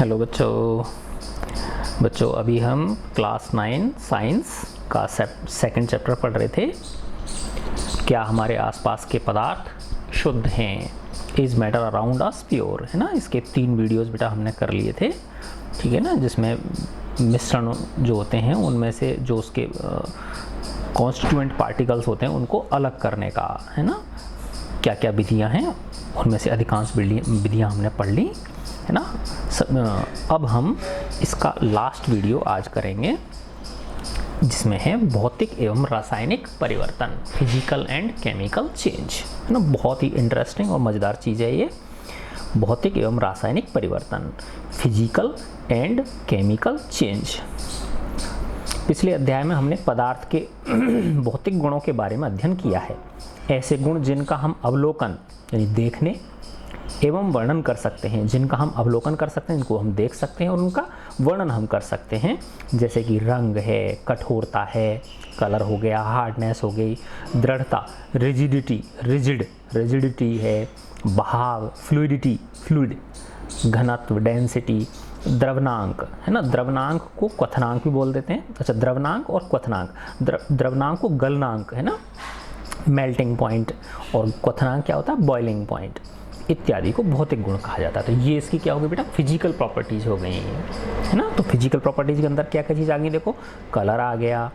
Hello बच्चों अभी हम क्लास 9 साइंस का सेकंड चैप्टर पढ़ रहे थे। क्या हमारे आसपास के पदार्थ शुद्ध हैं? Is matter around us pure, है ना। इसके 3 वीडियोस बेटा हमने कर लिए थे, ठीक है ना, जिसमें मिश्रण जो होते हैं उनमें से जो उसके कॉन्स्टिट्यूएंट पार्टिकल्स होते हैं उनको अलग करने का, है ना, क्या क्या विधियां हैं, उनमें से अधिकांश विधियां हमने पढ़ ली, है ना। अब हम इसका लास्ट वीडियो आज करेंगे जिसमें है भौतिक एवं रासायनिक परिवर्तन, फिजिकल एंड केमिकल चेंज, है ना। बहुत ही इंटरेस्टिंग और मज़ेदार चीज़ है ये, भौतिक एवं रासायनिक परिवर्तन, फिजिकल एंड केमिकल चेंज। पिछले अध्याय में हमने पदार्थ के भौतिक गुणों के बारे में अध्ययन किया है। ऐसे गुण जिनका हम अवलोकन यानी देखने एवं वर्णन कर सकते हैं, जिनका हम अवलोकन कर सकते हैं, इनको हम देख सकते हैं और उनका वर्णन हम कर सकते हैं, जैसे कि रंग है, कठोरता है, कलर हो गया, हार्डनेस हो गई, दृढ़ता, रिजिडिटी है, बहाव, फ्लूइड, घनत्व, डेंसिटी, द्रवनांक, है ना। द्रवनांक को क्वथनांक भी बोल देते हैं। अच्छा, द्रवनांक और क्वथनांक, द्रवनांक को गलनांक, है ना, मेल्टिंग पॉइंट, और क्वथनांक क्या होता है, बॉइलिंग पॉइंट इत्यादि को भौतिक गुण कहा जाता है। तो ये इसकी क्या होगी बेटा, फिजिकल प्रॉपर्टीज हो गई, है ना। तो फिजिकल प्रॉपर्टीज के अंदर क्या क्या चीज़ आ गई, देखो, कलर आ गया,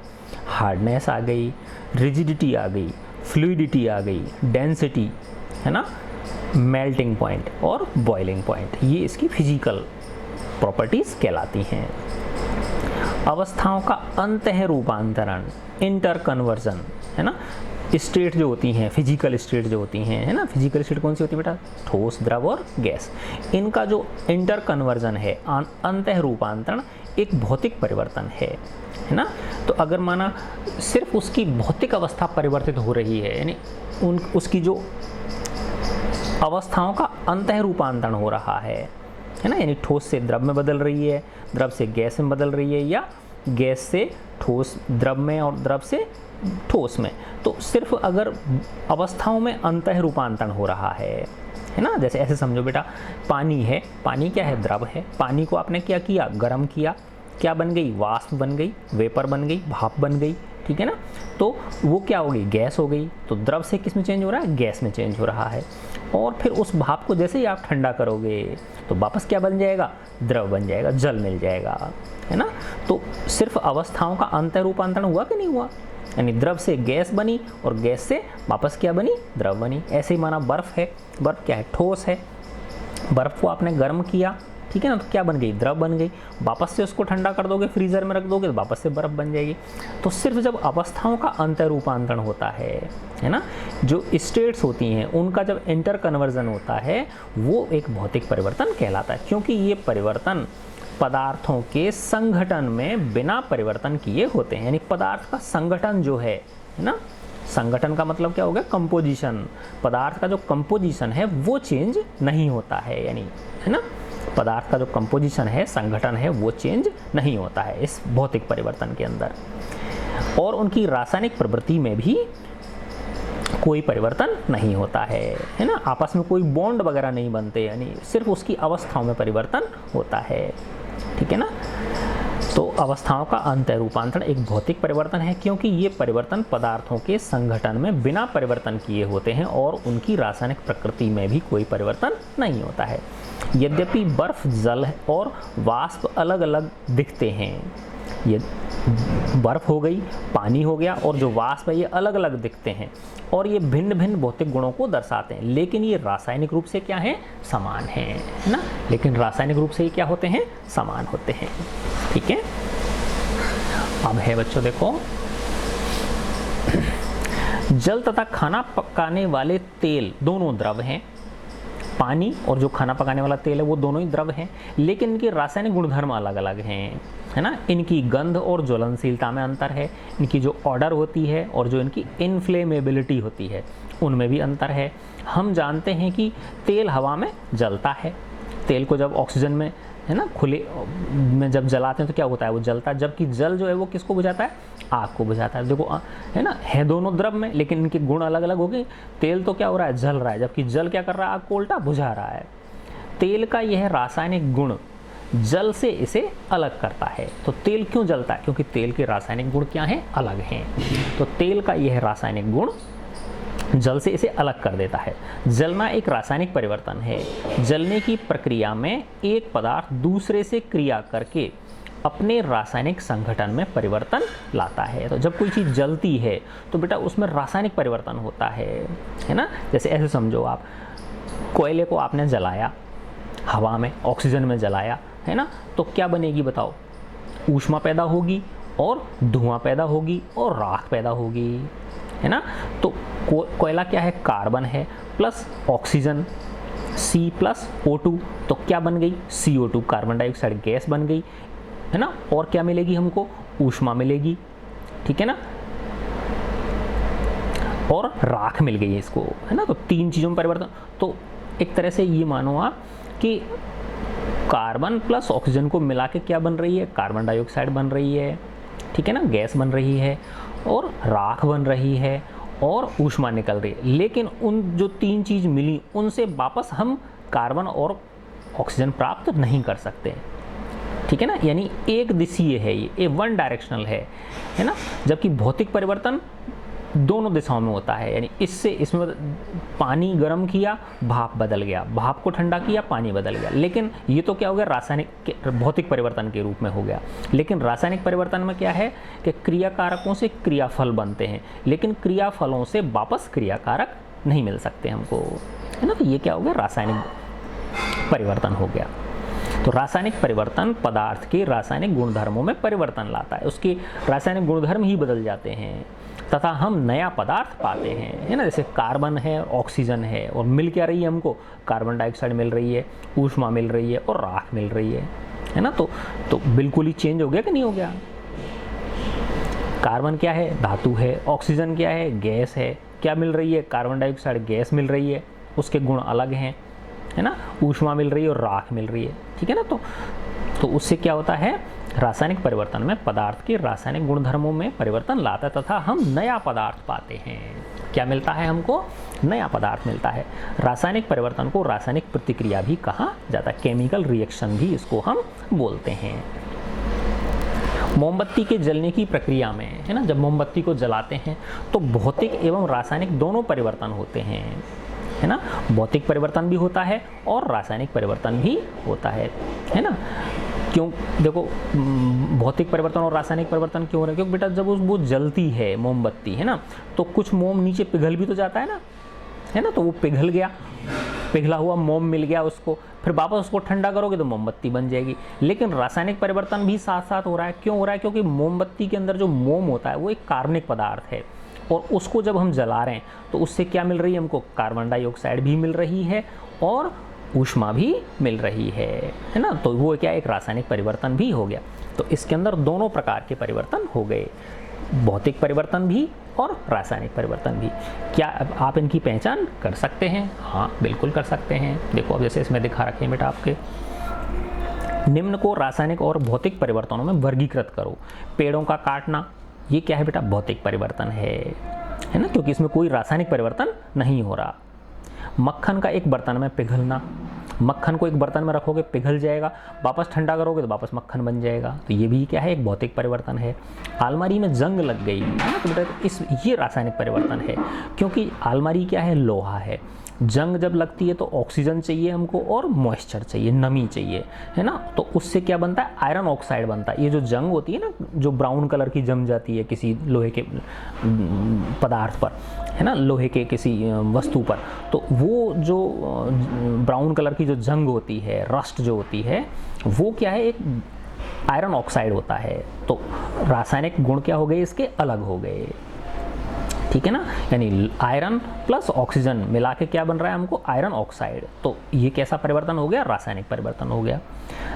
हार्डनेस आ गई, रिजिडिटी आ गई, फ्लूइडिटी आ गई, डेंसिटी, है ना, मेल्टिंग पॉइंट और बॉइलिंग पॉइंट, ये इसकी फिजिकल प्रॉपर्टीज कहलाती हैं। अवस्थाओं का अंतः रूपांतरण, इंटर कन्वर्जन, है ना। स्टेट जो होती हैं, फिजिकल स्टेट जो होती हैं, है ना, फिजिकल स्टेट कौन सी होती है बेटा, ठोस, द्रव और गैस, इनका जो इंटर कन्वर्जन है, अंतः रूपांतरण, एक भौतिक परिवर्तन है ना। तो अगर माना सिर्फ उसकी भौतिक अवस्था परिवर्तित हो रही है, यानी उसकी जो अवस्थाओं का अंतः रूपांतरण हो रहा है ना, यानी ठोस से द्रव में बदल रही है, द्रव से गैस में बदल रही है, या गैस से ठोस द्रव में और द्रव से ठोस में, तो सिर्फ अगर अवस्थाओं में अंतः रूपांतरण हो रहा है ना। जैसे ऐसे समझो बेटा, पानी है, पानी क्या है, द्रव है, पानी को आपने क्या किया, गर्म किया, क्या बन गई, वाष्प बन गई, वेपर बन गई, भाप बन गई, ठीक है ना। तो वो क्या हो गई, गैस हो गई। तो द्रव से किस में चेंज हो रहा है, गैस में चेंज हो रहा है। और फिर उस भाप को जैसे ही आप ठंडा करोगे तो वापस क्या बन जाएगा, द्रव बन जाएगा, जल मिल जाएगा, है ना। तो सिर्फ अवस्थाओं का अंतः रूपांतरण हुआ कि नहीं हुआ, यानी द्रव से गैस बनी और गैस से वापस क्या बनी, द्रव बनी। ऐसे ही माना बर्फ़ है, बर्फ़ क्या है, ठोस है, बर्फ़ को आपने गर्म किया, ठीक है ना, तो क्या बन गई, द्रव बन गई। वापस से उसको ठंडा कर दोगे, फ्रीज़र में रख दोगे, तो वापस से बर्फ़ बन जाएगी। तो सिर्फ जब अवस्थाओं का अंतर रूपांतरण होता है ना, जो स्टेट्स होती हैं उनका जब इंटर कन्वर्जन होता है, वो एक भौतिक परिवर्तन कहलाता है, क्योंकि ये परिवर्तन पदार्थों के संगठन में बिना परिवर्तन किए होते हैं। यानी पदार्थ का संगठन जो है ना, संगठन का मतलब क्या हो गया, कंपोजिशन, पदार्थ का जो कंपोजिशन है वो चेंज नहीं होता है, यानी, है ना, पदार्थ का जो कंपोजिशन है, संगठन है, वो चेंज नहीं होता है इस भौतिक परिवर्तन के अंदर। और उनकी रासायनिक प्रवृत्ति में भी कोई परिवर्तन नहीं होता है ना, आपस में कोई बॉन्ड वगैरह नहीं बनते, यानी सिर्फ उसकी अवस्थाओं में परिवर्तन होता है, ठीक है ना। तो अवस्थाओं का अंतः रूपांतरण एक भौतिक परिवर्तन है, क्योंकि ये परिवर्तन पदार्थों के संगठन में बिना परिवर्तन किए होते हैं और उनकी रासायनिक प्रकृति में भी कोई परिवर्तन नहीं होता है। यद्यपि बर्फ, जल और वाष्प अलग अलग दिखते हैं, ये बर्फ हो गई, पानी हो गया, और जो वाष्प है ये अलग अलग दिखते हैं और ये भिन्न भिन्न भौतिक गुणों को दर्शाते हैं, लेकिन ये रासायनिक रूप से क्या है, समान है ना। लेकिन रासायनिक रूप से ये क्या होते हैं, समान होते हैं, ठीक है। अब है बच्चों, देखो, जल तथा खाना पकाने वाले तेल दोनों द्रव हैं। पानी और जो खाना पकाने वाला तेल है वो दोनों ही द्रव हैं, लेकिन इनके रासायनिक गुणधर्म अलग अलग हैं, है ना। इनकी गंध और ज्वलनशीलता में अंतर है, इनकी जो ऑर्डर होती है और जो इनकी इनफ्लेमेबिलिटी होती है उनमें भी अंतर है। हम जानते हैं कि तेल हवा में जलता है, तेल को जब ऑक्सीजन में, है ना, खुले में जब जलाते हैं तो क्या होता है, वो जलता है, जबकि जल जो है वो किसको बुझाता है, आग को बुझाता है। देखो, है ना, है दोनों द्रव में, लेकिन इनके गुण अलग अलग हो गए। तेल तो क्या हो रहा है, जल रहा है, जबकि जल क्या कर रहा है, आग को उल्टा बुझा रहा है। तेल का यह रासायनिक गुण जल से इसे अलग करता है। तो तेल क्यों जलता है? क्योंकि तेल के रासायनिक गुण क्या हैं? अलग हैं। तो तेल का यह रासायनिक गुण जल से इसे अलग कर देता है। जलना एक रासायनिक परिवर्तन है। जलने की प्रक्रिया में एक पदार्थ दूसरे से क्रिया करके अपने रासायनिक संगठन में परिवर्तन लाता है। तो जब कोई चीज़ जलती है तो बेटा उसमें रासायनिक परिवर्तन होता है ना। जैसे ऐसे समझो, आप कोयले को आपने जलाया, हवा में ऑक्सीजन में जलाया, है ना, तो क्या बनेगी बताओ? ऊष्मा पैदा होगी और धुआं पैदा होगी और राख पैदा होगी, है ना। तो कोयला क्या है? कार्बन है plus oxygen, C plus O2, तो क्या बन गई? CO2, कार्बन डाइऑक्साइड गैस बन गई, है ना। और क्या मिलेगी हमको? ऊष्मा मिलेगी, ठीक है ना, और राख मिल गई है इसको, है ना। तो तीन चीज़ों में परिवर्तन। तो एक तरह से ये मानो आप कि कार्बन प्लस ऑक्सीजन को मिला के क्या बन रही है? कार्बन डाइऑक्साइड बन रही है, ठीक है ना, गैस बन रही है और राख बन रही है और ऊष्मा निकल रही है। लेकिन उन जो तीन चीज़ मिली उनसे वापस हम कार्बन और ऑक्सीजन प्राप्त नहीं कर सकते, ठीक है ना। यानी एक दिशीय है, ये वन डायरेक्शनल है ना। जबकि भौतिक परिवर्तन दोनों दिशाओं में होता है। यानी इसमें पानी गर्म किया, भाप बदल गया, भाप को ठंडा किया, पानी बदल गया। लेकिन ये तो क्या हो गया? रासायनिक भौतिक परिवर्तन के रूप में हो गया। लेकिन रासायनिक परिवर्तन में क्या है कि क्रियाकारकों से क्रियाफल बनते हैं, लेकिन क्रियाफलों से वापस क्रियाकारक नहीं मिल सकते हमको, है ना। तो ये क्या हो गया? रासायनिक परिवर्तन हो गया। तो रासायनिक परिवर्तन पदार्थ के रासायनिक गुणधर्मों में परिवर्तन लाता है, उसके रासायनिक गुणधर्म ही बदल जाते हैं तथा हम नया पदार्थ पाते हैं, है ना। जैसे कार्बन है, ऑक्सीजन है, और मिल क्या रही है हमको? कार्बन डाइऑक्साइड मिल रही है, ऊष्मा मिल रही है और राख मिल रही है ना। तो बिल्कुल ही चेंज हो गया कि नहीं हो गया? कार्बन क्या है? धातु है। ऑक्सीजन क्या है? गैस है। क्या मिल रही है? कार्बन डाइऑक्साइड गैस मिल रही है, उसके गुण अलग हैं, है ना। ऊष्मा मिल रही है और राख मिल रही है, ठीक है ना। तो उससे क्या होता है? रासायनिक परिवर्तन में पदार्थ के रासायनिक गुणधर्मों में परिवर्तन लाता है तथा हम नया पदार्थ पाते हैं। क्या मिलता है हमको? नया पदार्थ मिलता है। रासायनिक परिवर्तन को रासायनिक प्रतिक्रिया भी कहा जाता है, केमिकल रिएक्शन भी इसको हम बोलते हैं। मोमबत्ती के जलने की प्रक्रिया में, है ना, जब मोमबत्ती को जलाते हैं तो भौतिक एवं रासायनिक दोनों परिवर्तन होते हैं, है ना। भौतिक परिवर्तन भी होता है और रासायनिक परिवर्तन भी होता है ना। क्यों? देखो, भौतिक परिवर्तन और रासायनिक परिवर्तन क्यों हो रहे हैं? क्योंकि बेटा जब वो जलती है मोमबत्ती, है ना, तो कुछ मोम नीचे पिघल भी तो जाता है ना। तो वो पिघल गया, पिघला हुआ मोम मिल गया उसको, फिर वापस उसको ठंडा करोगे तो मोमबत्ती बन जाएगी। लेकिन रासायनिक परिवर्तन भी साथ साथ हो रहा है। क्यों हो रहा है? क्योंकि मोमबत्ती के अंदर जो मोम होता है वो एक कार्बनिक पदार्थ है और उसको जब हम जला रहे हैं तो उससे क्या मिल रही है हमको? कार्बन डाइऑक्साइड भी मिल रही है और ऊष्मा भी मिल रही है ना। तो वो क्या? एक रासायनिक परिवर्तन भी हो गया। तो इसके अंदर दोनों प्रकार के परिवर्तन हो गए, भौतिक परिवर्तन भी और रासायनिक परिवर्तन भी। क्या आप इनकी पहचान कर सकते हैं? हाँ, बिल्कुल कर सकते हैं। देखो अब जैसे इसमें दिखा रखे हैं बेटा आपके, निम्न को रासायनिक और भौतिक परिवर्तनों में वर्गीकृत करो। पेड़ों का काटना, ये क्या है बेटा? भौतिक परिवर्तन है ना, क्योंकि इसमें कोई रासायनिक परिवर्तन नहीं हो रहा। मक्खन का एक बर्तन में पिघलना, मक्खन को एक बर्तन में रखोगे पिघल जाएगा, वापस ठंडा करोगे तो वापस मक्खन बन जाएगा, तो ये भी क्या है? एक भौतिक परिवर्तन है। अलमारी में जंग लग गई है ना, तो बेटा ये रासायनिक परिवर्तन है, क्योंकि अलमारी क्या है? लोहा है। जंग जब लगती है तो ऑक्सीजन चाहिए हमको और मॉइस्चर चाहिए, नमी चाहिए, है ना। तो उससे क्या बनता है? आयरन ऑक्साइड बनता है। ये जो जंग होती है ना, जो ब्राउन कलर की जम जाती है किसी लोहे के पदार्थ पर, है ना, लोहे के किसी वस्तु पर, तो वो जो ब्राउन कलर की जो जंग होती है, रस्ट जो होती है, वो क्या है? एक आयरन ऑक्साइड होता है। तो रासायनिक गुण क्या हो गए? इसके अलग हो गए, ठीक है ना। यानी आयरन प्लस ऑक्सीजन मिला के क्या बन रहा है हमको? Iron oxide. तो ये कैसा परिवर्तन हो गया? रासायनिक परिवर्तन हो गया।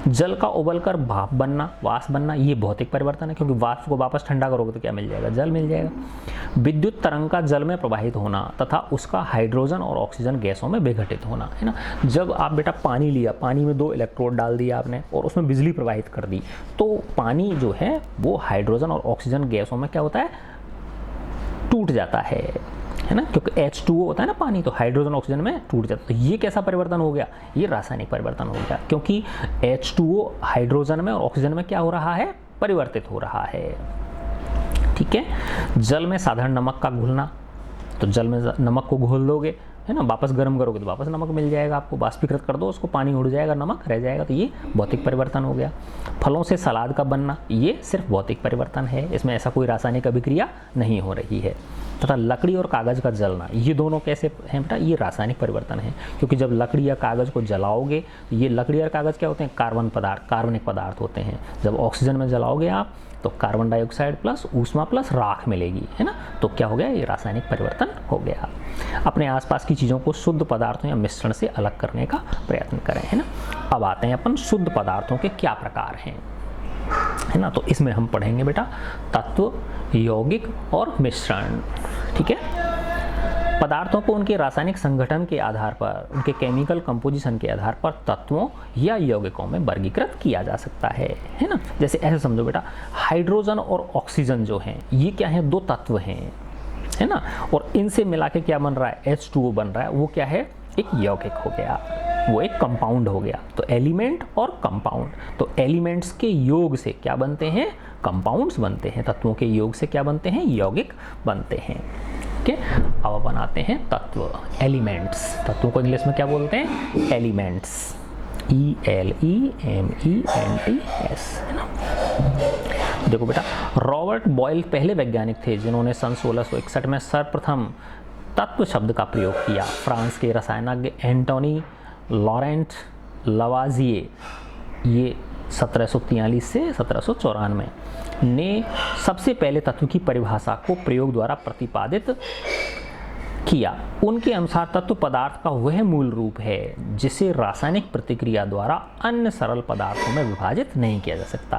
जल का उबलकर भाप बनना, वाष्प बनना, ये भौतिक परिवर्तन है, क्योंकि वाष्प को वापस ठंडा करोगे तो क्या मिल जाएगा? जल मिल जाएगा। विद्युत तरंग का जल में प्रवाहित होना तथा उसका हाइड्रोजन और ऑक्सीजन गैसों में विघटित होना, है ना। जब आप बेटा पानी लिया, पानी में 2 इलेक्ट्रोड डाल दिया आपने और उसमें बिजली प्रवाहित कर दी, तो पानी जो है वो हाइड्रोजन और ऑक्सीजन गैसों में क्या होता है? टूट जाता है है ना, क्योंकि H2O होता है ना पानी, तो हाइड्रोजन ऑक्सीजन में टूट जाता है। तो ये कैसा परिवर्तन हो गया, ये रासायनिक परिवर्तन हो गया, क्योंकि H2O हाइड्रोजन में और ऑक्सीजन में क्या हो रहा है, परिवर्तित हो रहा है। ठीक है। जल में साधारण नमक का घुलना, तो जल में नमक को घोल दोगे, है ना, वापस गर्म करोगे तो वापस नमक मिल जाएगा आपको, बाष्पीकृत कर दो उसको, पानी उड़ जाएगा, नमक रह जाएगा, तो ये भौतिक परिवर्तन हो गया। फलों से सलाद का बनना, ये सिर्फ भौतिक परिवर्तन है, इसमें ऐसा कोई रासायनिक अभिक्रिया नहीं हो रही है। तथा लकड़ी और कागज़ का जलना, ये दोनों कैसे हैं बेटा, ये रासायनिक परिवर्तन है, क्योंकि जब लकड़ी या कागज़ को जलाओगे, ये लकड़ी और कागज़ क्या होते हैं, कार्बनिक पदार्थ होते हैं। जब ऑक्सीजन में जलाओगे आप तो कार्बन डाइऑक्साइड प्लस ऊष्मा प्लस राख मिलेगी, है ना, तो क्या हो गया, ये रासायनिक परिवर्तन हो गया। अपने आसपास की चीज़ों को शुद्ध पदार्थों या मिश्रण से अलग करने का प्रयत्न करें, है ना। अब आते हैं अपन शुद्ध पदार्थों के क्या प्रकार हैं, है ना, तो इसमें हम पढ़ेंगे बेटा तत्व, यौगिक और मिश्रण। ठीक है। पदार्थों को उनके रासायनिक संगठन के आधार पर, उनके केमिकल कंपोजिशन के आधार पर तत्वों या यौगिकों में वर्गीकृत किया जा सकता है ना। जैसे ऐसे समझो बेटा, हाइड्रोजन और ऑक्सीजन जो हैं, ये क्या है, दो तत्व हैं, है ना, और इनसे मिला के क्या बन रहा है, H2O बन रहा है, वो क्या है, एक यौगिक हो गया, वो एक कंपाउंड हो गया। तो एलिमेंट और कंपाउंड, तो एलिमेंट्स के योग से क्या बनते हैं, कंपाउंड्स बनते हैं, तत्वों के योग से क्या बनते हैं, यौगिक बनते हैं। ठीक है। अब बनाते हैं तत्व, एलिमेंट्स। तत्वों को इंग्लिश में क्या बोलते हैं, एलिमेंट्स, ELEMENTS, है ना। देखो बेटा, रॉबर्ट बॉयल पहले वैज्ञानिक थे जिन्होंने सन 1661 में सर्वप्रथम तत्व शब्द का प्रयोग किया। फ्रांस के रसायनज्ञ एंटोनी लॉरेंट लवाजिए, ये 1743 से 1794 ने सबसे पहले तत्व की परिभाषा को प्रयोग द्वारा प्रतिपादित किया। उनके अनुसार तत्व पदार्थ का वह मूल रूप है जिसे रासायनिक प्रतिक्रिया द्वारा अन्य सरल पदार्थों में विभाजित नहीं किया जा सकता,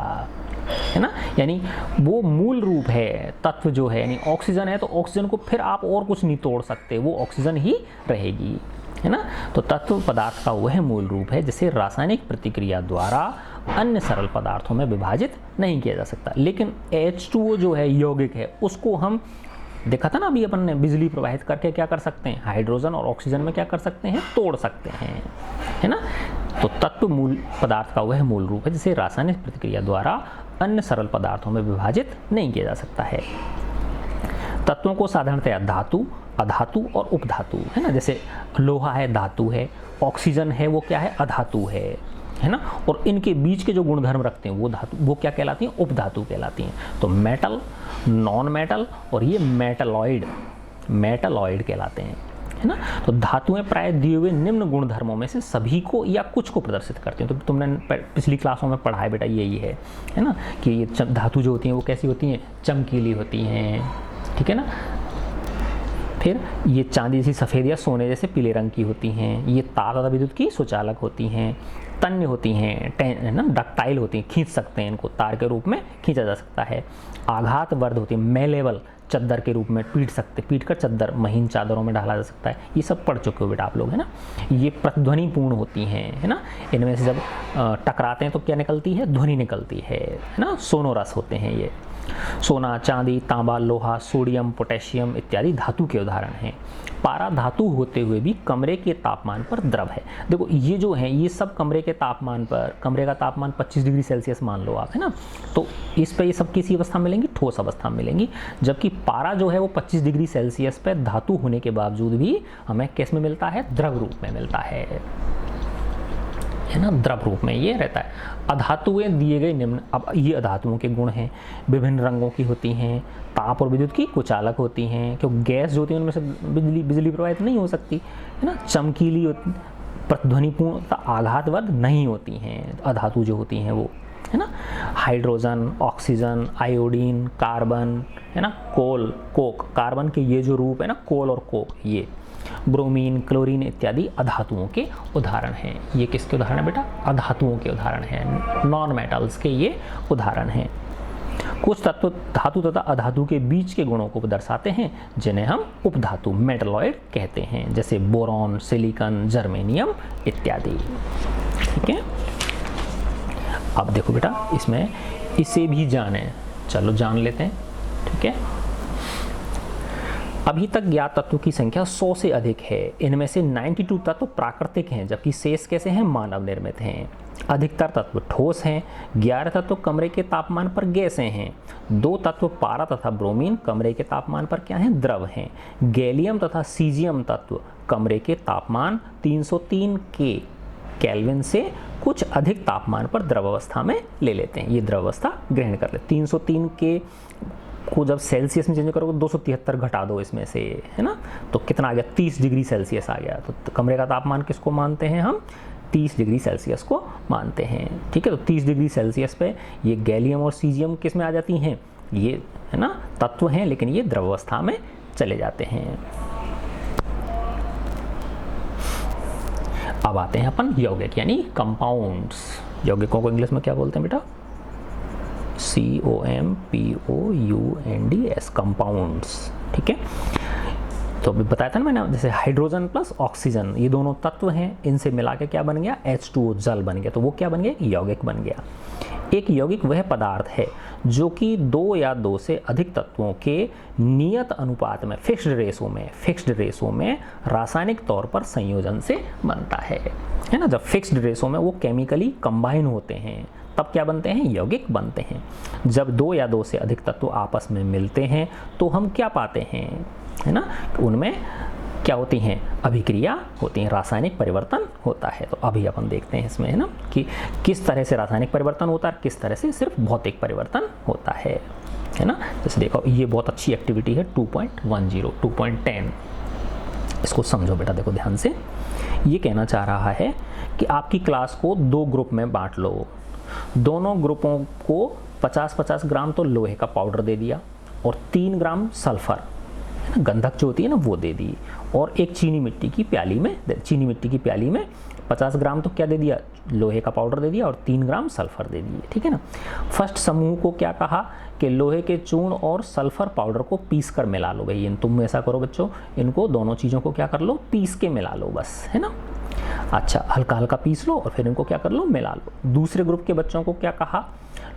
है ना। यानी वो मूल रूप है तत्व जो है, यानी ऑक्सीजन है तो ऑक्सीजन को फिर आप और कुछ नहीं तोड़ सकते, वो ऑक्सीजन ही रहेगी, है ना। तो तत्व पदार्थ का वह मूल रूप है जिसे रासायनिक प्रतिक्रिया द्वारा अन्य सरल पदार्थों में विभाजित नहीं किया जा सकता। लेकिन H2O जो है यौगिक है, उसको हम देखा था ना अभी अपन ने, बिजली प्रवाहित करके क्या कर सकते हैं, हाइड्रोजन और ऑक्सीजन में क्या कर सकते हैं, तोड़ सकते हैं, है ना। तो तत्व मूल पदार्थ का वह मूल रूप है जिसे रासायनिक प्रतिक्रिया द्वारा अन्य सरल पदार्थों में विभाजित नहीं किया जा सकता है। तत्वों को साधारणतया धातु, अधातु और उपधातु, है ना, जैसे लोहा है धातु है, ऑक्सीजन है वो क्या है, अधातु है ना, और इनके बीच के जो गुणधर्म रखते हैं वो धातु, वो क्या कहलाती हैं, उपधातु कहलाती हैं। तो मेटल, नॉन मेटल और ये मेटलॉइड कहलाते हैं, है ना। तो धातुएं प्राय दिए हुए निम्न गुणधर्मों में से सभी को या कुछ को प्रदर्शित करती हैं। तो तुमने पिछली क्लासों में पढ़ा है बेटा, यही है ना, कि ये धातु जो होती हैं वो कैसी होती हैं, चमकीली होती हैं, ठीक है ना। फिर ये चांदी जैसी सफ़ेद या सोने जैसे पीले रंग की होती हैं। ये तार तथा विद्युत की सुचालक होती हैं, तन्य होती हैं, है ना, डक्टाइल होती हैं, खींच सकते हैं, इनको तार के रूप में खींचा जा सकता है। आघात वर्ध होती है, मेलेबल, चद्दर के रूप में पीट कर चद्दर महीन चादरों में डाला जा सकता है। ये सब पढ़ चुके हो बेटा आप लोग, है ना। ये प्रतिध्वनिपूर्ण होती हैं, है ना, इनमें से जब टकराते हैं तो क्या निकलती है, ध्वनि निकलती है ना। सोनोरस होते हैं ये। सोना, चांदी, तांबा, लोहा, सोडियम, पोटेशियम इत्यादि धातु के उदाहरण हैं। पारा धातु होते हुए भी कमरे के तापमान पर द्रव है। देखो ये जो है ये सब कमरे के तापमान पर, कमरे का तापमान 25 डिग्री सेल्सियस मान लो आप, है ना, तो इस पे ये सब किसी अवस्था में मिलेंगी, ठोस अवस्था में मिलेंगी। जबकि पारा जो है वो 25 डिग्री सेल्सियस पे धातु होने के बावजूद भी हमें किस में मिलता है, द्रव रूप में मिलता है ना, द्रव रूप में ये रहता है। अधातुएं दिए गए निम्न, अब ये अधातुओं के गुण हैं, विभिन्न रंगों की होती हैं, ताप और विद्युत की कुचालक होती हैं, क्योंकि गैस जो होती है उनमें से बिजली प्रवाहित नहीं हो सकती, है ना। चमकीली, प्रतिध्वनिपूर्ण तथा आघातवर्ध नहीं होती हैं अधातु जो होती हैं वो, है ना। हाइड्रोजन, ऑक्सीजन, आयोडीन, कार्बन, है ना, कोल, कोक, कार्बन के ये जो रूप है ना, कोल और कोक, ये ब्रोमीन, क्लोरीन इत्यादि अधातुओं के उदाहरण हैं। ये किसके उदाहरण है बेटा, अधातुओं के उदाहरण हैं, नॉन मेटल्स के ये उदाहरण हैं। कुछ तत्व धातु तथा अधातु के बीच के गुणों को दर्शाते हैं जिन्हें हम उपधातु, मेटलॉइड कहते हैं, जैसे बोरॉन, सिलिकॉन, जर्मेनियम इत्यादि, ठीक है। अब देखो बेटा इसमें इसे भी जाने, चलो जान लेते हैं, ठीक है। अभी तक ज्ञात तत्वों की संख्या 100 से अधिक है। इनमें से 92 तत्व प्राकृतिक हैं, जबकि शेष कैसे हैं? मानव निर्मित हैं। अधिकतर तत्व ठोस हैं। 11 तत्व कमरे के तापमान पर गैसें हैं। 2 तत्व पारा तथा ब्रोमीन कमरे के तापमान पर क्या हैं? द्रव हैं। गैलियम तथा सीजियम तत्व कमरे के तापमान 303 केल्विन से कुछ अधिक तापमान पर द्रव अवस्था में ले लेते हैं, ये द्रव अवस्था ग्रहण कर लेते। 303 के को जब सेल्सियस में चेंज करोगे 273 घटा दो इसमें से, है ना, तो कितना आ गया? 30 डिग्री सेल्सियस आ गया। तो कमरे का तापमान किसको मानते हैं हम? 30 डिग्री सेल्सियस को मानते हैं। ठीक है, तो 30 डिग्री सेल्सियस पे ये गैलियम और सीजियम किस में आ जाती हैं? ये, है ना, तत्व हैं, लेकिन ये द्रव अवस्था में चले जाते हैं। अब आते हैं अपन यौगिक यानी कंपाउंड्स। यौगिकों को इंग्लिश में क्या बोलते हैं बेटा? COMPOUNDS, compounds. ठीक है, तो अभी बताया था ना मैंने, जैसे हाइड्रोजन प्लस ऑक्सीजन, ये दोनों तत्व हैं, इनसे मिला के क्या बन गया? H2O, जल बन गया। तो वो क्या बन गया? यौगिक बन गया। एक यौगिक वह पदार्थ है जो कि 2 या 2 से अधिक तत्वों के नियत अनुपात में, फिक्स्ड रेशो में रासायनिक तौर पर संयोजन से बनता है ना। जब फिक्स्ड रेशो में वो केमिकली कंबाइन होते हैं तब क्या बनते हैं? यौगिक बनते हैं। जब 2 या 2 से अधिक तत्व आपस में मिलते हैं तो हम क्या पाते हैं, है ना, उनमें क्या होती हैं? अभिक्रिया होती हैं, रासायनिक परिवर्तन होता है। तो अभी अपन देखते हैं इसमें, है ना, कि किस तरह से रासायनिक परिवर्तन होता है, किस तरह से सिर्फ भौतिक परिवर्तन होता है ना। जैसे देखो, ये बहुत अच्छी एक्टिविटी है 2.10, 2.10, इसको समझो बेटा, देखो ध्यान से। ये कहना चाह रहा है कि आपकी क्लास को 2 ग्रुप में बांट लो। दोनों ग्रुपों को 50-50 ग्राम तो लोहे का पाउडर दे दिया और 3 ग्राम सल्फर, गंधक जो होती है ना, वो दे दी। और एक चीनी मिट्टी की प्याली में 50 ग्राम तो क्या दे दिया? लोहे का पाउडर दे दिया और 3 ग्राम सल्फर दे दिए। ठीक है ना। फर्स्ट समूह को क्या कहा कि लोहे के चूर्ण और सल्फर पाउडर को पीस कर मिला लो। भाई तुम ऐसा करो बच्चों, इनको दोनों चीज़ों को क्या कर लो? पीस के मिला लो बस, है ना। अच्छा, हल्का हल्का पीस लो और फिर इनको क्या कर लो? मिला लो। दूसरे ग्रुप के बच्चों को क्या कहा?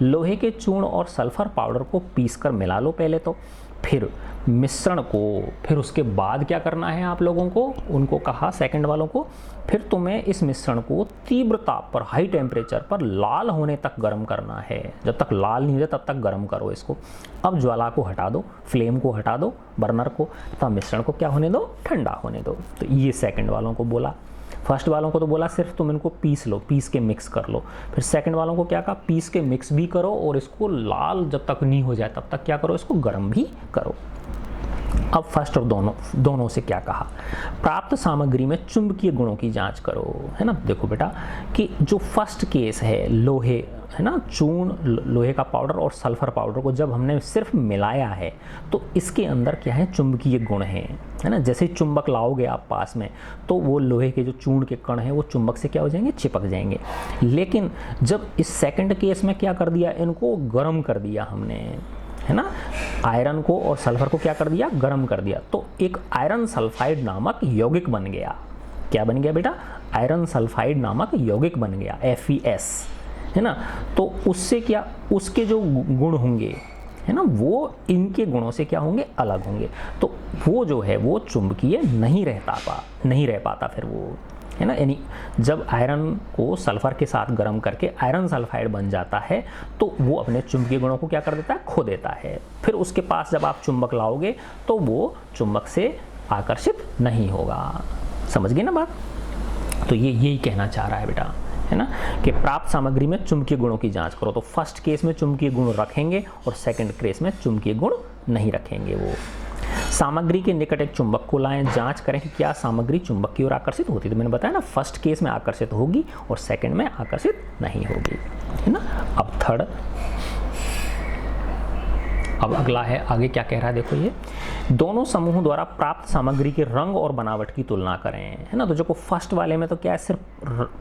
लोहे के चूर्ण और सल्फर पाउडर को पीस कर मिला लो पहले तो, फिर मिश्रण को, फिर उसके बाद क्या करना है आप लोगों को? उनको कहा, सेकंड वालों को, फिर तुम्हें इस मिश्रण को तीव्र ताप पर, हाई टेम्परेचर पर लाल होने तक गर्म करना है। जब तक लाल नहीं हो जाए तब तक गर्म करो इसको। अब ज्वाला को हटा दो, फ्लेम को हटा दो, बर्नर को, तब मिश्रण को क्या होने दो? ठंडा होने दो। तो ये सेकंड वालों को बोला। फर्स्ट वालों को तो बोला सिर्फ तुम इनको पीस लो, पीस के मिक्स कर लो। फिर सेकंड वालों को क्या कहा? पीस के मिक्स भी करो और इसको लाल जब तक नहीं हो जाए तब तक क्या करो? इसको गर्म भी करो। अब फर्स्ट और दोनों से क्या कहा? प्राप्त सामग्री में चुंबकीय गुणों की जांच करो, है ना। देखो बेटा कि जो फर्स्ट केस है, लोहे, है ना, चूर्ण, लोहे का पाउडर और सल्फर पाउडर को जब हमने सिर्फ मिलाया है तो इसके अंदर क्या है? चुंबकीय गुण है ना। जैसे चुंबक लाओगे आप पास में तो वो लोहे के जो चूर्ण के कण हैं वो चुंबक से क्या हो जाएंगे? चिपक जाएंगे। लेकिन जब इस सेकंड केस में क्या कर दिया? इनको गर्म कर दिया हमने, है ना। आयरन को और सल्फर को क्या कर दिया? गर्म कर दिया। तो एक आयरन सल्फाइड नामक यौगिक बन गया। क्या बन गया बेटा? आयरन सल्फाइड नामक यौगिक बन गया, FeS, है ना। तो उससे क्या, उसके जो गुण होंगे, है ना, वो इनके गुणों से क्या होंगे? अलग होंगे। तो वो जो है वो चुंबकीय नहीं रह पाता फिर वो, है ना। यानी जब आयरन को सल्फर के साथ गर्म करके आयरन सल्फाइड बन जाता है तो वो अपने चुंबकीय गुणों को क्या कर देता है? खो देता है। फिर उसके पास जब आप चुंबक लाओगे तो वो चुंबक से आकर्षित नहीं होगा। समझ गए ना बात? तो ये यही कहना चाह रहा है बेटा, है ना, कि प्राप्त सामग्री में चुंबकीय गुणों की जांच करो। तो फर्स्ट केस में चुंबकीय गुण रखेंगे और सेकंड केस में चुंबकीय गुण नहीं रखेंगे। वो सामग्री के निकट एक चुंबक को लाएं, जांच करें कि क्या सामग्री चुंबक की ओर आकर्षित होती है। तो मैंने बताया ना, फर्स्ट केस में आकर्षित होगी और सेकंड में आकर्षित नहीं होगी, है ना। अब थर्ड, अब अगला है, आगे क्या कह रहा है देखो, ये दोनों समूहों द्वारा प्राप्त सामग्री के रंग और बनावट की तुलना करें, है ना। तो जो फर्स्ट वाले में तो क्या है? सिर्फ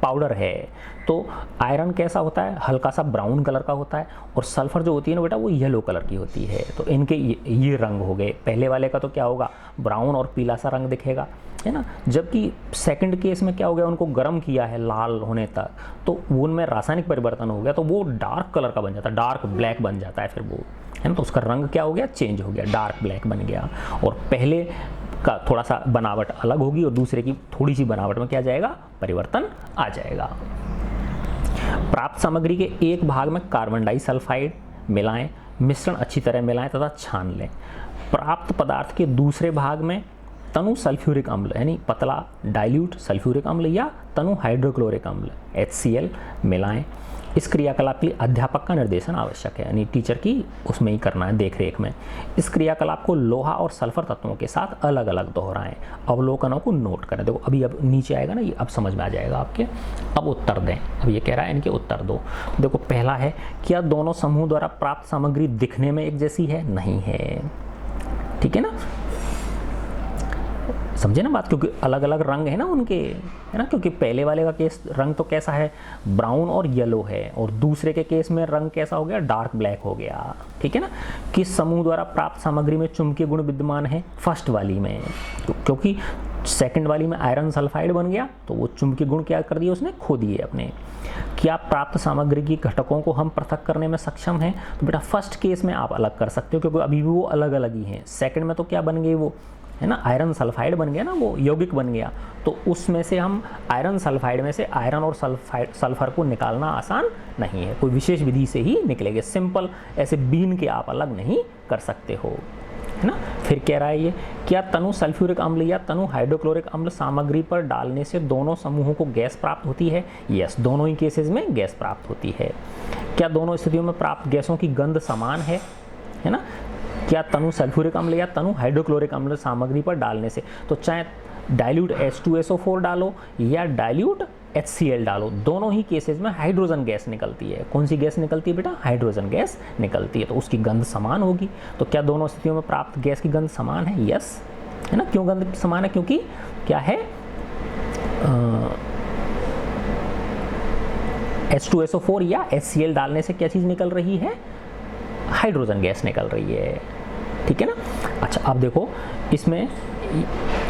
पाउडर है। तो आयरन कैसा होता है? हल्का सा ब्राउन कलर का होता है और सल्फर जो होती है ना बेटा, वो येलो कलर की होती है। तो इनके ये रंग हो गए। पहले वाले का तो क्या होगा? ब्राउन और पीला सा रंग दिखेगा, है ना। जबकि सेकंड केस में क्या हो गया? उनको गर्म किया है लाल होने तक, तो उनमें रासायनिक परिवर्तन हो गया, तो वो डार्क कलर का बन जाता है, डार्क ब्लैक बन जाता है फिर वो, है ना। तो उसका रंग क्या हो गया? चेंज हो गया, डार्क ब्लैक बन गया। और पहले का थोड़ा सा बनावट अलग होगी और दूसरे की थोड़ी सी बनावट में क्या जाएगा, परिवर्तन आ जाएगा। प्राप्त सामग्री के एक भाग में कार्बन डाइसल्फाइड मिलाएं, मिश्रण अच्छी तरह मिलाएं तथा छान लें। प्राप्त पदार्थ के दूसरे भाग में तनु सल्फ्यूरिक अम्ल यानी पतला डाइल्यूट सल्फ्यूरिक अम्ल या तनु हाइड्रोक्लोरिक अम्ल HCl मिलाएं। इस क्रियाकलाप के लिए अध्यापक का निर्देशन आवश्यक है, यानी टीचर की उसमें ही करना है, देख रेख में। इस क्रियाकलाप को लोहा और सल्फर तत्वों के साथ अलग अलग दोहराएं। अवलोकनों को नोट करें। देखो अभी अब नीचे आएगा ना, ये अब समझ में आ जाएगा आपके। अब उत्तर दें। अब ये कह रहा है इनके उत्तर दो। देखो पहला है, क्या दोनों समूह द्वारा प्राप्त सामग्री दिखने में एक जैसी है? नहीं है, ठीक है ना, समझे ना बात, क्योंकि अलग अलग रंग है ना उनके, है ना, क्योंकि पहले वाले का केस रंग तो कैसा है, ब्राउन और येलो है, और दूसरे के केस में रंग कैसा हो गया, डार्क ब्लैक हो गया, ठीक है ना। किस समूह द्वारा प्राप्त सामग्री में चुंबकीय गुण विद्यमान है? फर्स्ट वाली में, क्योंकि सेकंड वाली में आयरन सल्फाइड बन गया तो वो चुंबकीय गुण क्या कर दिए उसने, खो दिए अपने। क्या प्राप्त सामग्री की घटकों को हम पृथक करने में सक्षम हैं? तो बेटा फर्स्ट केस में आप अलग कर सकते हो, क्योंकि अभी भी वो अलग अलग ही हैं। सेकंड में तो क्या बन गई वो, है ना, आयरन सल्फाइड बन गया ना, वो यौगिक बन गया, तो उसमें से हम आयरन सल्फाइड में से आयरन और सल्फर को निकालना आसान नहीं है, कोई विशेष विधि से ही निकलेगा। सिंपल ऐसे बीन के आप अलग नहीं कर सकते हो, है ना। फिर कह रहा है ये, क्या तनु सल्फ्यूरिक अम्ल या तनु हाइड्रोक्लोरिक अम्ल सामग्री पर डालने से दोनों समूहों को गैस प्राप्त होती है? यस, दोनों ही केसेस में गैस प्राप्त होती है। क्या दोनों स्थितियों में प्राप्त गैसों की गंध समान है ना। क्या तनु सल्फ्यूरिक अम्ल या तनु हाइड्रोक्लोरिक अम्ल सामग्री पर डालने से, तो चाहे डाइल्यूट H2SO4 डालो या डाइल्यूट HCl डालो, दोनों ही केसेस में हाइड्रोजन गैस निकलती है। कौन सी गैस निकलती है बेटा? हाइड्रोजन गैस निकलती है, तो उसकी गंध समान होगी। तो क्या दोनों स्थितियों में प्राप्त गैस की गंध समान है? यस, है ना। क्यों गंध समान है? क्योंकि क्या है, H2SO4 या HCl डालने से क्या चीज़ निकल रही है? हाइड्रोजन गैस निकल रही है, ठीक है ना। अच्छा अब देखो इसमें,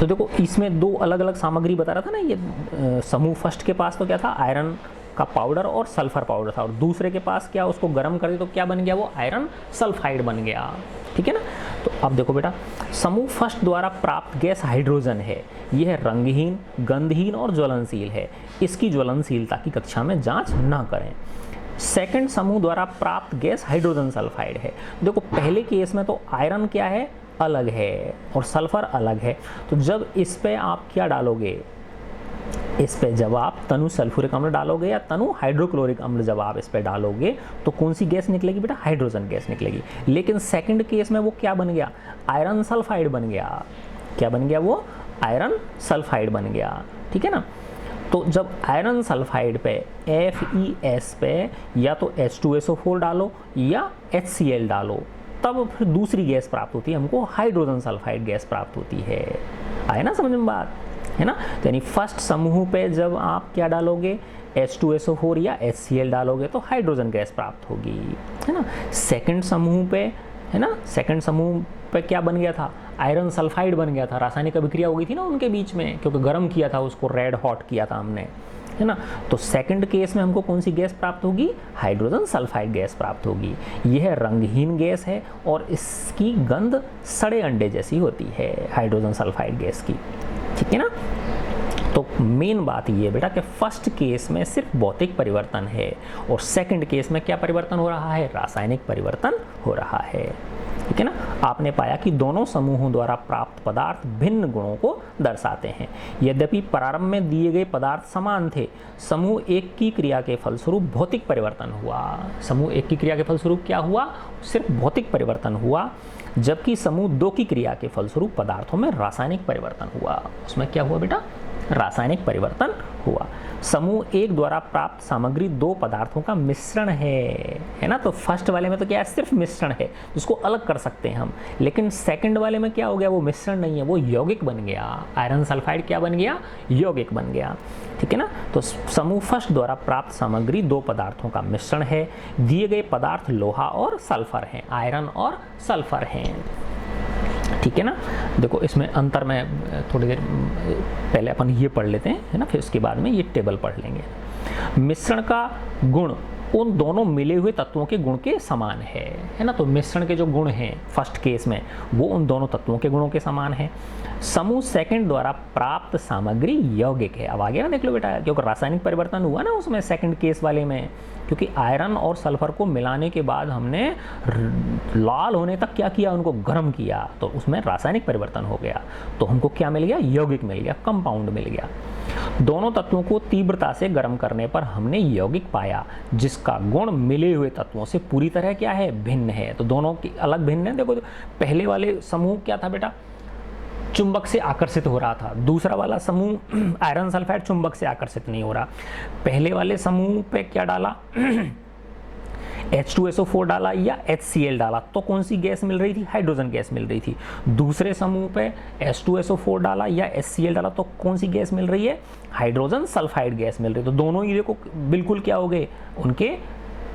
तो देखो इसमें दो अलग अलग सामग्री बता रहा था ना ये समूह फर्स्ट के पास तो क्या था, आयरन का पाउडर और सल्फर पाउडर था, और दूसरे के पास क्या, उसको गर्म कर दिया तो क्या बन गया, वो आयरन सल्फाइड बन गया, ठीक है ना। तो अब देखो बेटा, समूह फर्स्ट द्वारा प्राप्त गैस हाइड्रोजन है, यह रंगहीन, गंधहीन और ज्वलनशील है। इसकी ज्वलनशीलता की कक्षा में जांच न करें। सेकंड समूह द्वारा प्राप्त गैस हाइड्रोजन सल्फाइड है। देखो पहले केस में तो आयरन क्या है, अलग है, और सल्फर अलग है, तो जब इस पे आप क्या डालोगे, इस पे जब आप तनु सल्फ्यूरिक अम्ल डालोगे या तनु हाइड्रोक्लोरिक अम्ल जब आप इस पे डालोगे तो कौन सी गैस निकलेगी बेटा? हाइड्रोजन गैस निकलेगी। लेकिन सेकंड केस में वो क्या बन गया, आयरन सल्फाइड बन गया। क्या बन गया वो? आयरन सल्फाइड बन गया, ठीक है ना। तो जब आयरन सल्फाइड पे FeS पे या तो H2SO4 डालो या HCl डालो, तब फिर दूसरी गैस प्राप्त होती है हमको, हाइड्रोजन सल्फाइड गैस प्राप्त होती है। आए ना समझ में बात, है ना। यानी फर्स्ट समूह पे जब आप क्या डालोगे, H2SO4 या HCl डालोगे तो हाइड्रोजन गैस प्राप्त होगी, है ना। सेकंड समूह पे, है ना, सेकंड समूह पे क्या बन गया था, आयरन सल्फाइड बन गया था, रासायनिक अभिक्रिया हो गई थी ना उनके बीच में, क्योंकि गर्म किया था उसको, रेड हॉट किया था हमने, है ना। तो सेकंड केस में हमको कौन सी गैस प्राप्त होगी, हाइड्रोजन सल्फाइड गैस प्राप्त होगी। यह रंगहीन गैस है और इसकी गंध सड़े अंडे जैसी होती है, हाइड्रोजन सल्फाइड गैस की, ठीक है ना। तो मेन बात ये बेटा कि फर्स्ट केस में सिर्फ भौतिक परिवर्तन है और सेकंड केस में क्या परिवर्तन हो रहा है, रासायनिक परिवर्तन हो रहा है, ठीक है ना। आपने पाया कि दोनों समूहों द्वारा प्राप्त पदार्थ भिन्न गुणों को दर्शाते हैं। यद्यपि प्रारंभ में दिए गए पदार्थ समान थे, समूह एक की क्रिया के फलस्वरूप भौतिक परिवर्तन हुआ। समूह एक की क्रिया के फलस्वरूप क्या हुआ, सिर्फ भौतिक परिवर्तन हुआ, जबकि समूह दो की क्रिया के फलस्वरूप पदार्थों में रासायनिक परिवर्तन हुआ। उसमें क्या हुआ बेटा, रासायनिक परिवर्तन हुआ। समूह एक द्वारा प्राप्त सामग्री दो पदार्थों का मिश्रण है ना। तो फर्स्ट वाले में तो क्या है, सिर्फ मिश्रण है जिसको अलग कर सकते हैं हम, लेकिन सेकंड वाले में क्या हो गया, वो मिश्रण नहीं है, वो यौगिक बन गया। आयरन सल्फाइड क्या बन गया, यौगिक बन गया, ठीक है ना। तो समूह फर्स्ट द्वारा प्राप्त सामग्री दो पदार्थों का मिश्रण है। दिए गए पदार्थ लोहा और सल्फर हैं, आयरन और सल्फर हैं, ठीक है ना। देखो इसमें अंतर में थोड़ी देर पहले अपन ये पढ़ लेते हैं, है ना, फिर उसके बाद में ये टेबल पढ़ लेंगे। मिश्रण का गुण उन दोनों मिले हुए तत्वों के गुण के समान है ना। तो मिश्रण के जो गुण हैं फर्स्ट केस में वो उन दोनों तत्वों के गुणों के समान है। समूह सेकंड द्वारा प्राप्त सामग्री यौगिक है। अब आ गया ना, देख लो बेटा, क्योंकि रासायनिक परिवर्तन हुआ ना उसमें सेकंड केस वाले में, क्योंकि आयरन और सल्फर को मिलाने के बाद हमने लाल होने तक क्या किया, उनको गर्म किया, तो उसमें रासायनिक परिवर्तन हो गया, तो हमको क्या मिल गया, यौगिक मिल गया, कंपाउंड मिल गया। दोनों तत्वों को तीव्रता से गर्म करने पर हमने यौगिक पाया जिसका गुण मिले हुए तत्वों से पूरी तरह क्या है, भिन्न है। तो दोनों की अलग भिन्न है। देखो पहले वाले समूह क्या था बेटा, चुंबक से आकर्षित हो रहा था, दूसरा वाला समूह आयरन सल्फाइड चुंबक से आकर्षित नहीं हो रहा। पहले वाले समूह पे क्या डाला H2SO4 डाला या HCl डाला तो कौन सी गैस मिल रही थी, हाइड्रोजन गैस मिल रही थी। दूसरे समूह पे H2SO4 डाला या HCl डाला तो कौन सी गैस मिल रही है, हाइड्रोजन सल्फाइड गैस मिल रही है। तो दोनों ही देखो बिल्कुल क्या हो गए, उनके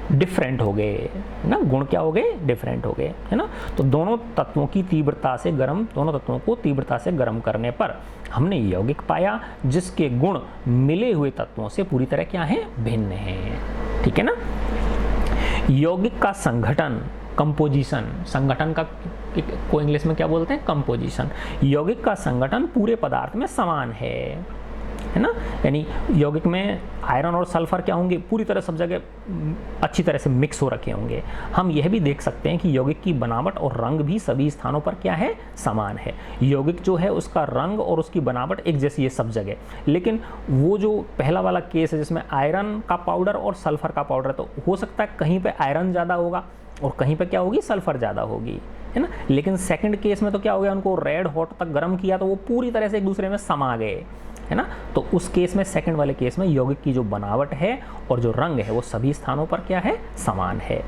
डिफरेंट हो गए ना, गुण क्या हो गए, डिफरेंट हो गए, है ना। तो दोनों तत्वों को तीव्रता से गर्म करने पर हमने यौगिक पाया जिसके गुण मिले हुए तत्वों से पूरी तरह क्या है, भिन्न है। ठीक है ना। यौगिक का संगठन, कंपोजिशन, संगठन का को इंग्लिश में क्या बोलते हैं, कंपोजिशन। यौगिक का संगठन पूरे पदार्थ में समान है ना, यानी यौगिक में आयरन और सल्फर क्या होंगे, पूरी तरह सब जगह अच्छी तरह से मिक्स हो रखे होंगे। हम यह भी देख सकते हैं कि यौगिक की बनावट और रंग भी सभी स्थानों पर क्या है, समान है। यौगिक जो है उसका रंग और उसकी बनावट एक जैसी है सब जगह, लेकिन वो जो पहला वाला केस है जिसमें आयरन का पाउडर और सल्फर का पाउडर है, तो हो सकता है कहीं पे आयरन ज़्यादा होगा और कहीं पे क्या होगी, सल्फर ज़्यादा होगी, है ना। लेकिन सेकंड केस में तो क्या हो गया, उनको रेड हॉट तक गर्म किया तो वो पूरी तरह से एक दूसरे में समा गए, है ना। तो उस केस में, सेकंड वाले केस में यौगिक की जो बनावट है और जो रंग है वो सभी स्थानों पर क्या है, समान है।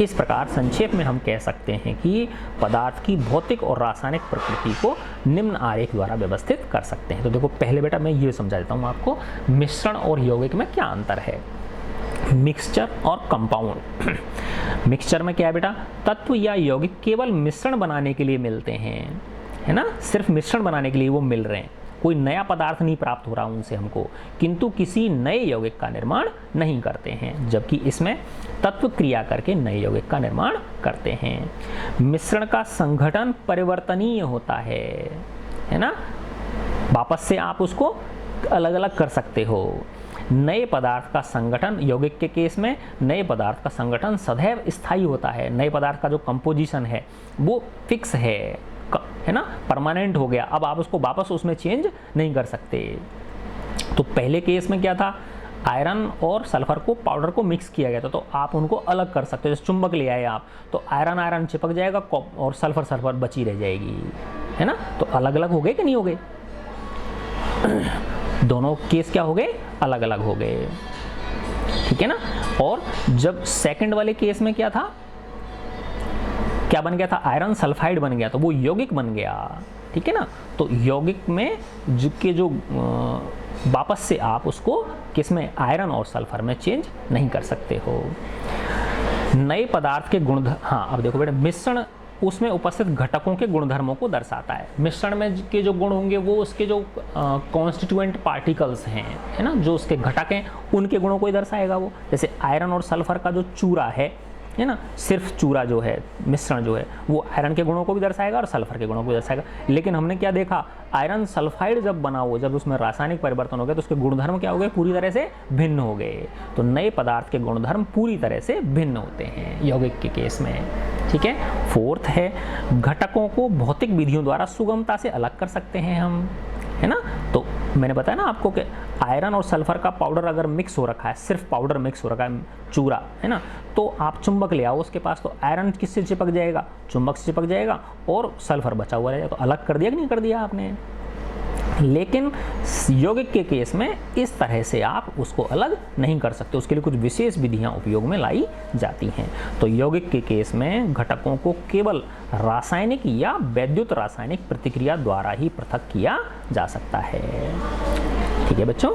इस प्रकार संक्षेप में हम कह सकते हैं कि पदार्थ की भौतिक और रासायनिक प्रकृति को निम्न आरेख द्वारा व्यवस्थित कर सकते हैं। तो देखो पहले बेटा मैं ये समझा देता हूँ आपको, मिश्रण और यौगिक में क्या अंतर है। मिक्सचर और कंपाउंड। मिक्सचर में क्या है बेटा, तत्व या यौगिक केवल मिश्रण बनाने के लिए मिलते हैं, है ना, सिर्फ मिश्रण बनाने के लिए वो मिल रहे हैं, कोई नया पदार्थ नहीं प्राप्त हो रहा उनसे हमको, किंतु किसी नए यौगिक का निर्माण नहीं करते हैं। जबकि इसमें तत्व क्रिया करके नए यौगिक का निर्माण करते हैं। मिश्रण का संगठन परिवर्तनीय होता है ना, वापस से आप उसको अलग अलग कर सकते हो। नए पदार्थ का संगठन, यौगिक के केस में नए पदार्थ का संगठन सदैव स्थायी होता है। नए पदार्थ का जो कंपोजिशन है वो फिक्स है ना, परमानेंट हो गया, अब आप उसको वापस उसमें चेंज नहीं कर सकते। तो पहले केस में क्या था, आयरन और सल्फर को पाउडर को मिक्स किया गया था, तो आप उनको अलग कर सकते हो। जैसे चुंबक ले आए आप, तो आयरन आयरन चिपक जाएगा और सल्फर सल्फर बची रह जाएगी, है ना। तो अलग अलग हो गए कि नहीं हो गए, दोनों केस क्या हो गए, अलग अलग हो गए, ठीक है ना। और जब सेकंड वाले केस में क्या था, क्या बन गया था, आयरन सल्फाइड बन गया, तो वो यौगिक बन गया, ठीक है ना। तो यौगिक में जो वापस से आप उसको किसमें, आयरन और सल्फर में चेंज नहीं कर सकते हो। नए पदार्थ के गुण, हाँ अब देखो बेटा, मिश्रण उसमें उपस्थित घटकों के गुणधर्मों को दर्शाता है। मिश्रण में के जो गुण होंगे वो उसके जो कॉन्स्टिट्यूएंट पार्टिकल्स हैं, है ना, जो उसके घटक हैं उनके गुणों को ही दर्शाएगा वो। जैसे आयरन और सल्फर का जो चूरा है ना, सिर्फ चूरा जो है, मिश्रण जो है, वो आयरन के गुणों को भी दर्शाएगा और सल्फर के गुणों को भी दर्शाएगा। लेकिन हमने क्या देखा, आयरन सल्फाइड जब बना हो, जब उसमें रासायनिक परिवर्तन हो गया तो उसके गुणधर्म क्या हो गए, पूरी तरह से भिन्न हो गए। तो नए पदार्थ के गुणधर्म पूरी तरह से भिन्न होते हैं यौगिक के केस में, ठीक है। फोर्थ है, घटकों को भौतिक विधियों द्वारा सुगमता से अलग कर सकते हैं हम, है ना। तो मैंने बताया ना आपको कि आयरन और सल्फर का पाउडर अगर मिक्स हो रखा है, सिर्फ पाउडर मिक्स हो रखा है, चूरा, है ना, तो आप चुंबक ले आओ उसके पास, तो आयरन किससे चिपक जाएगा, चुंबक से चिपक जाएगा और सल्फर बचा हुआ रहेगा। तो अलग कर दिया कि नहीं कर दिया आपने। लेकिन यौगिक के केस में इस तरह से आप उसको अलग नहीं कर सकते, उसके लिए कुछ विशेष विधियां उपयोग में लाई जाती हैं। तो यौगिक के केस में घटकों को केवल रासायनिक या वैद्युत रासायनिक प्रतिक्रिया द्वारा ही पृथक किया जा सकता है, ठीक है बच्चों।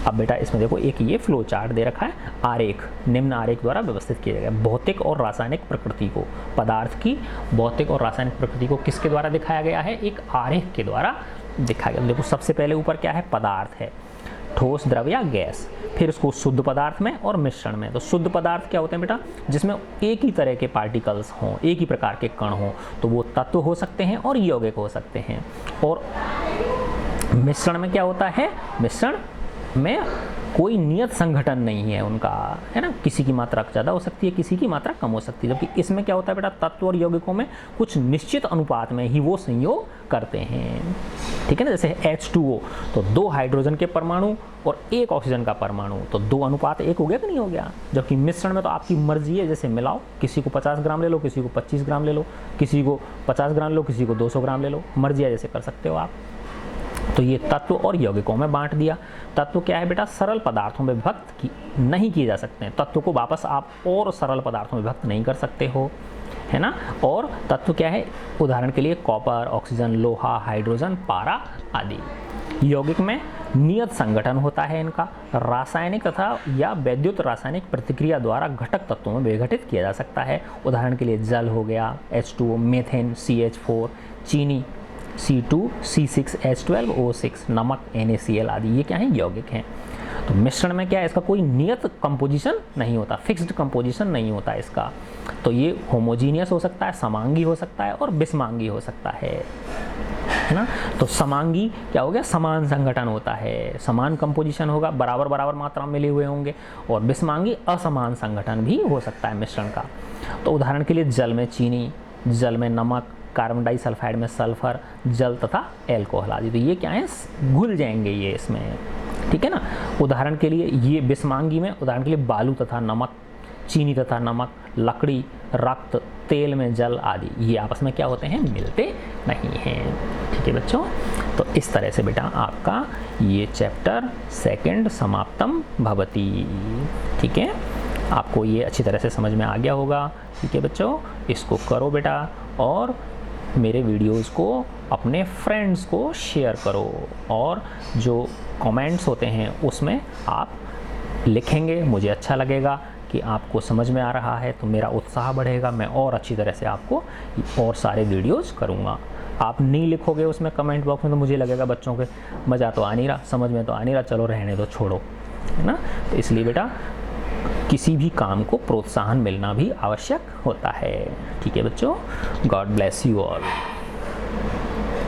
अब बेटा इसमें देखो एक ये फ्लो चार्ट दे रखा है, आरेख, निम्न आरेख द्वारा व्यवस्थित किया गया। भौतिक और रासायनिक प्रकृति को, पदार्थ की भौतिक और रासायनिक प्रकृति को किसके द्वारा दिखाया गया है, एक आरेख के द्वारा दिखाया गया। देखो सबसे पहले ऊपर क्या है, पदार्थ है, ठोस, द्रव या गैस। फिर उसको शुद्ध पदार्थ में और मिश्रण में। तो शुद्ध पदार्थ क्या होते हैं बेटा, जिसमें एक ही तरह के पार्टिकल्स हों, एक ही प्रकार के कण हों, तो वो तत्व हो सकते हैं और यौगिक हो सकते हैं। और मिश्रण में क्या होता है, मिश्रण में कोई नियत संगठन नहीं है उनका, है ना, किसी की मात्रा ज़्यादा हो सकती है, किसी की मात्रा कम हो सकती है। जबकि इसमें क्या होता है बेटा, तत्व और यौगिकों में कुछ निश्चित अनुपात में ही वो संयोग करते हैं, ठीक है ना। जैसे H2O, तो 2 हाइड्रोजन के परमाणु और 1 ऑक्सीजन का परमाणु, तो 2:1 हो गया कि नहीं हो गया। जबकि मिश्रण में तो आपकी मर्जी है, जैसे मिलाओ, किसी को 50 ग्राम ले लो, किसी को 25 ग्राम ले लो, किसी को 50 ग्राम ले लो, किसी को 200 ग्राम ले लो, मर्जी है, जैसे कर सकते हो आप। तो ये तत्व और यौगिकों में बांट दिया। तत्व क्या है बेटा, सरल पदार्थों में विभक्त नहीं किए जा सकते हैं। तत्व को वापस आप और सरल पदार्थों में विभक्त नहीं कर सकते हो, है ना। और तत्व क्या है, उदाहरण के लिए कॉपर, ऑक्सीजन, लोहा, हाइड्रोजन, पारा आदि। यौगिक में नियत संगठन होता है इनका, रासायनिक तथा या वैद्युत रासायनिक प्रतिक्रिया द्वारा घटक तत्वों में विघटित किया जा सकता है। उदाहरण के लिए जल हो गया, H2O, मीथेन, CH4, चीनी, C2C6H12O6, नमक, NaCl आदि, ये क्या है, यौगिक हैं। तो मिश्रण में क्या है, इसका कोई नियत कंपोजिशन नहीं होता, फिक्स्ड कंपोजिशन नहीं होता इसका। तो ये होमोजीनियस हो सकता है, समांगी हो सकता है और विषमांगी हो सकता है ना। तो समांगी क्या हो गया, समान संगठन होता है, समान कंपोजिशन होगा, बराबर बराबर मात्रा में मिले हुए होंगे। और विषमांगी असमान संगठन भी हो सकता है मिश्रण का। तो उदाहरण के लिए जल में चीनी, जल में नमक, कार्बन डाइसल्फाइड में सल्फर, जल तथा एल्कोहल आदि, तो ये क्या है, घुल जाएंगे ये इसमें, ठीक है ना। उदाहरण के लिए ये विषमांगी में, उदाहरण के लिए बालू तथा नमक, चीनी तथा नमक, लकड़ी, रक्त, तेल में जल आदि, ये आपस में क्या होते हैं, मिलते नहीं हैं, ठीक है बच्चों। तो इस तरह से बेटा आपका ये चैप्टर 2 समाप्तम भवति, ठीक है। आपको ये अच्छी तरह से समझ में आ गया होगा, ठीक है बच्चों। इसको करो बेटा, और मेरे वीडियोस को अपने फ्रेंड्स को शेयर करो, और जो कमेंट्स होते हैं उसमें आप लिखेंगे, मुझे अच्छा लगेगा कि आपको समझ में आ रहा है, तो मेरा उत्साह बढ़ेगा, मैं और अच्छी तरह से आपको और सारे वीडियोस करूँगा। आप नहीं लिखोगे उसमें कमेंट बॉक्स में, तो मुझे लगेगा बच्चों के मज़ा तो आ नहीं रहा, समझ में तो आ नहीं रहा, चलो रहने दो, छोड़ो, है ना। तो इसलिए बेटा किसी भी काम को प्रोत्साहन मिलना भी आवश्यक होता है, ठीक है बच्चों। God bless you all.